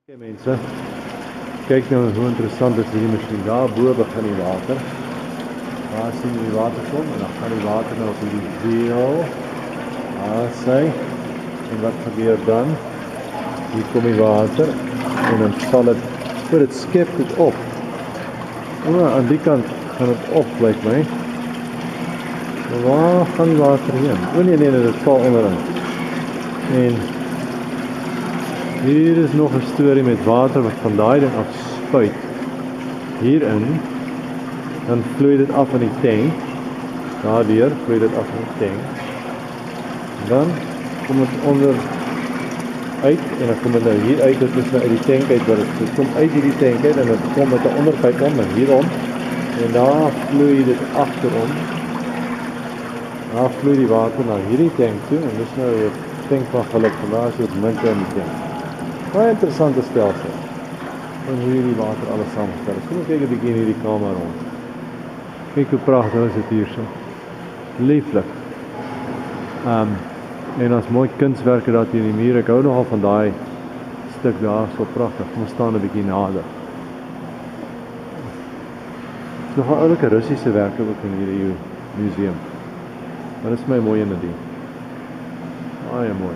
Oké mensen, kijk nou hoe interessant is hierdie masjien. Daar bo begin die water. Daar sien jy die water kom en dan gaan die water nou op die wiel. Daar sy. En wat gebeur dan? Hier kom die water en dan val dit, dit skep dit op. Aan die kant gaan dit op, lyk my. Maar waar gaan die water heen? Nee, dit val onderin. En hier is nog 'n storie met water wat van daai ding af spuit. Hierin, dan vloei dit af in die tank. Daardeur vloei dit af in die tank. Dan kom dit onder uit en dan kom dit nou hier uit, dit is nou uit die tank uit, wat dit kom uit hierdie tank uit en dit kom met 'n onderpyp om en hierom. En daar vloei dit agterom. Daar vloei die water na hierdie tank toe en dis nou 'n tank van geluk, en daar is dit munte in die tank. Baie interessante stelsel. En hoe hierdie water alles saamgestel is. Kom ons kyk 'n bietjie in hierdie kamer rond. Kyk hoe pragtig is dit hier so. Lieflik. En as mooi kunswerke daar teen die muur. Ek hou nogal van daai stuk daar, so pragtig. Kom ons staan 'n bietjie nader. Dis nogal oulike Russiese werke ook in hierdie museum. Maar dit is my mooi in die. Baie mooi.